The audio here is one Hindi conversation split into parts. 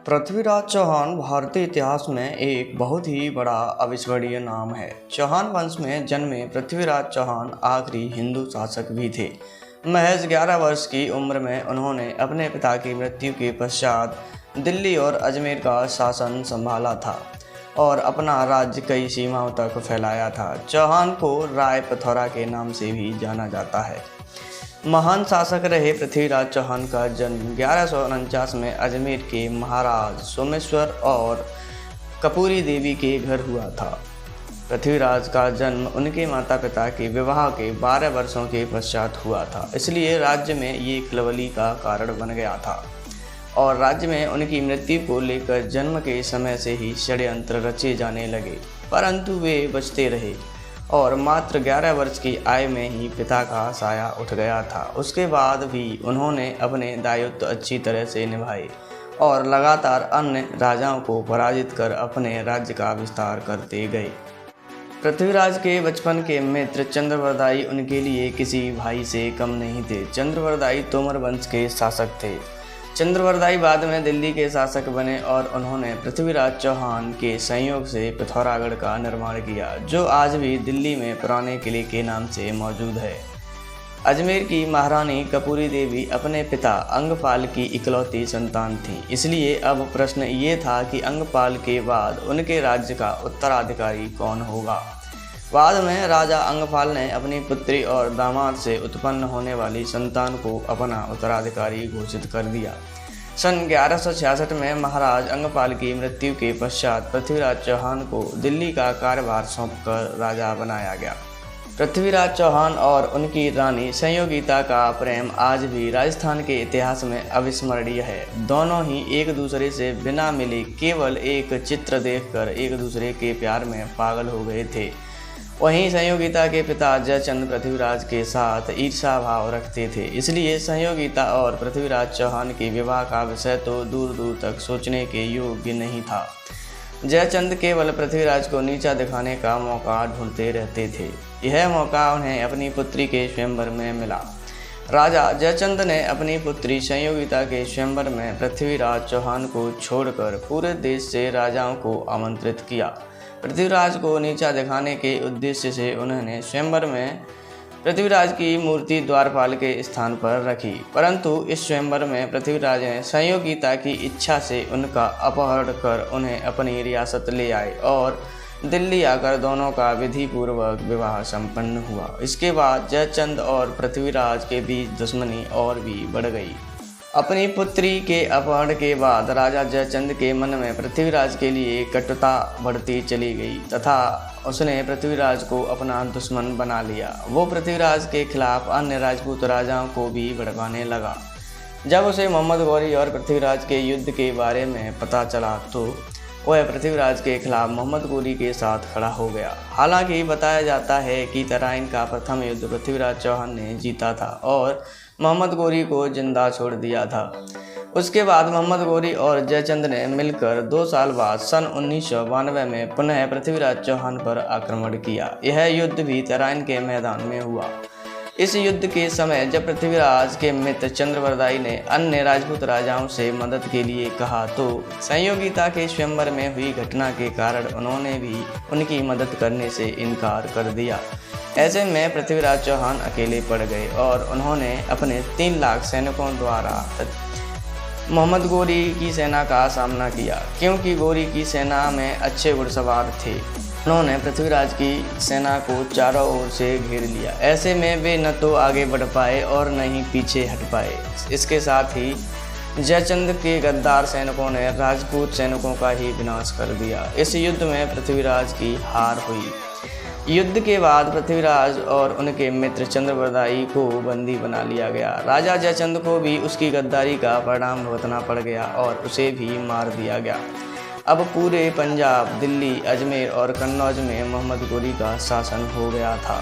पृथ्वीराज चौहान भारतीय इतिहास में एक बहुत ही बड़ा अविस्मरणीय नाम है। चौहान वंश में जन्मे पृथ्वीराज चौहान आखिरी हिंदू शासक भी थे। महज 11 वर्ष की उम्र में उन्होंने अपने पिता की मृत्यु के पश्चात दिल्ली और अजमेर का शासन संभाला था और अपना राज्य कई सीमाओं तक फैलाया था। चौहान को राय पिथौरा के नाम से भी जाना जाता है। महान शासक रहे पृथ्वीराज चौहान का जन्म 1149 में अजमेर के महाराज सोमेश्वर और कपूरी देवी के घर हुआ था। पृथ्वीराज का जन्म उनके माता पिता के विवाह के 12 वर्षों के पश्चात हुआ था, इसलिए राज्य में ये खलबली का कारण बन गया था और राज्य में उनकी मृत्यु को लेकर जन्म के समय से ही षड्यंत्र रचे जाने लगे, परंतु वे बचते रहे और मात्र 11 वर्ष की आयु में ही पिता का साया उठ गया था। उसके बाद भी उन्होंने अपने दायित्व अच्छी तरह से निभाए और लगातार अन्य राजाओं को पराजित कर अपने राज्य का विस्तार करते गए। पृथ्वीराज के बचपन के मित्र चंद्रवरदाई उनके लिए किसी भाई से कम नहीं थे। चंद्रवरदाई तोमर वंश के शासक थे। चंद्रवरदाई बाद में दिल्ली के शासक बने और उन्होंने पृथ्वीराज चौहान के संयोग से पिथौरागढ़ का निर्माण किया, जो आज भी दिल्ली में पुराने किले के नाम से मौजूद है। अजमेर की महारानी कपूरी देवी अपने पिता अंगपाल की इकलौती संतान थी, इसलिए अब प्रश्न ये था कि अंगपाल के बाद उनके राज्य का उत्तराधिकारी कौन होगा। बाद में राजा अंगपाल ने अपनी पुत्री और दामाद से उत्पन्न होने वाली संतान को अपना उत्तराधिकारी घोषित कर दिया। सन 1166 में महाराज अंगपाल की मृत्यु के पश्चात पृथ्वीराज चौहान को दिल्ली का कार्यभार सौंपकर राजा बनाया गया। पृथ्वीराज चौहान और उनकी रानी संयोगिता का प्रेम आज भी राजस्थान के इतिहास में अविस्मरणीय है। दोनों ही एक दूसरे से बिना मिले केवल एक चित्र देखकर एक दूसरे के प्यार में पागल हो गए थे। वहीं संयोगिता के पिता जयचंद पृथ्वीराज के साथ ईर्षा भाव रखते थे, इसलिए संयोगिता और पृथ्वीराज चौहान के विवाह का विषय तो दूर दूर तक सोचने के योग्य नहीं था। जयचंद केवल पृथ्वीराज को नीचा दिखाने का मौका ढूंढते रहते थे। यह मौका उन्हें अपनी पुत्री के स्वयंवर में मिला। राजा जयचंद ने अपनी पुत्री संयोगिता के स्वयंवर में पृथ्वीराज चौहान को छोड़कर पूरे देश से राजाओं को आमंत्रित किया। पृथ्वीराज को नीचा दिखाने के उद्देश्य से उन्होंने स्वयंवर में पृथ्वीराज की मूर्ति द्वारपाल के स्थान पर रखी, परंतु इस स्वयंवर में पृथ्वीराज ने संयोगिता की इच्छा से उनका अपहरण कर उन्हें अपनी रियासत ले आए और दिल्ली आकर दोनों का विधि पूर्वक विवाह संपन्न हुआ। इसके बाद जयचंद और पृथ्वीराज के बीच दुश्मनी और भी बढ़ गई। अपनी पुत्री के अपहरण के बाद राजा जयचंद के मन में पृथ्वीराज के लिए कटुता बढ़ती चली गई तथा उसने पृथ्वीराज को अपना दुश्मन बना लिया। वो पृथ्वीराज के खिलाफ अन्य राजपूत राजाओं को भी भड़काने लगा। जब उसे मोहम्मद गौरी और पृथ्वीराज के युद्ध के बारे में पता चला तो वह पृथ्वीराज के खिलाफ मोहम्मद गौरी के साथ खड़ा हो गया। हालांकि बताया जाता है कि तराइन का प्रथम युद्ध पृथ्वीराज चौहान ने जीता था और मोहम्मद गौरी को जिंदा छोड़ दिया था। उसके बाद मोहम्मद गौरी और जयचंद ने मिलकर 2 साल बाद सन 1992 में पुनः पृथ्वीराज चौहान पर आक्रमण किया। यह युद्ध भी तराइन के मैदान में हुआ। इस युद्ध के समय जब पृथ्वीराज के मित्र चंद्रवरदाई ने अन्य राजपूत राजाओं से मदद के लिए कहा तो संयोगिता के स्वयंवर में हुई घटना के कारण उन्होंने भी उनकी मदद करने से इनकार कर दिया। ऐसे में पृथ्वीराज चौहान अकेले पड़ गए और उन्होंने अपने 3 लाख सैनिकों द्वारा मोहम्मद गौरी की सेना का सामना किया। क्योंकि गौरी की सेना में अच्छे घुड़सवार थे, उन्होंने पृथ्वीराज की सेना को चारों ओर से घेर लिया। ऐसे में वे न तो आगे बढ़ पाए और न ही पीछे हट पाए। इसके साथ ही जयचंद के गद्दार सैनिकों ने राजपूत सैनिकों का ही विनाश कर दिया। इस युद्ध में पृथ्वीराज की हार हुई। युद्ध के बाद पृथ्वीराज और उनके मित्र चंद्रवरदाई को बंदी बना लिया गया। राजा जयचंद को भी उसकी गद्दारी का परिणाम भुगतना पड़ गया और उसे भी मार दिया गया। अब पूरे पंजाब, दिल्ली, अजमेर और कन्नौज में मोहम्मद गौरी का शासन हो गया था।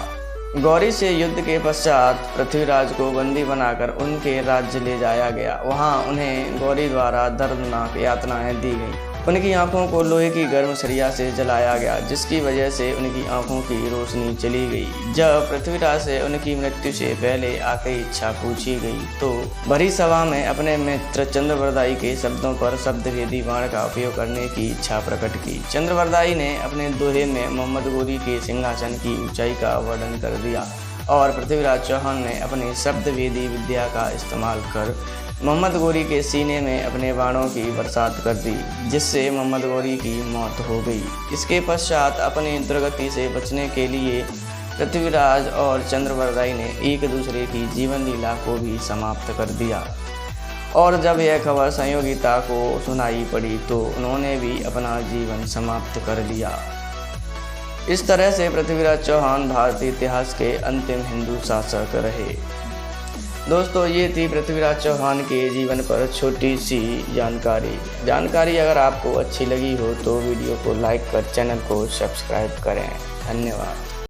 गौरी से युद्ध के पश्चात पृथ्वीराज को बंदी बनाकर उनके राज्य ले जाया गया। वहां उन्हें गौरी द्वारा दर्दनाक यातनाएं दी गईं। उनकी आंखों को लोहे की गर्म सरिया से जलाया गया, जिसकी वजह से उनकी आंखों की रोशनी चली गई। जब पृथ्वीराज से उनकी मृत्यु से पहले आखिरी इच्छा पूछी गई तो भरी सभा में अपने मित्र चंद्रवरदाई के शब्दों पर शब्दभेदी बाण का उपयोग करने की इच्छा प्रकट की। चंद्रवरदाई ने अपने दोहे में मोहम्मद गोरी के सिंहासन की ऊंचाई का वर्णन कर दिया और पृथ्वीराज चौहान ने अपने शब्दभेदी विद्या का इस्तेमाल कर मोहम्मद गोरी के सीने में अपने बाणों की बरसात कर दी, जिससे मोहम्मद गोरी की मौत हो गई। इसके पश्चात अपनी दुर्गति से बचने के लिए पृथ्वीराज और चंद्रवरदाई ने एक दूसरे की जीवन लीला को भी समाप्त कर दिया और जब यह खबर संयोगिता को सुनाई पड़ी तो उन्होंने भी अपना जीवन समाप्त कर लिया। इस तरह से पृथ्वीराज चौहान भारतीय इतिहास के अंतिम हिंदू शासक रहे। दोस्तों, ये थी पृथ्वीराज चौहान के जीवन पर छोटी सी जानकारी अगर आपको अच्छी लगी हो तो वीडियो को लाइक कर चैनल को सब्सक्राइब करें। धन्यवाद।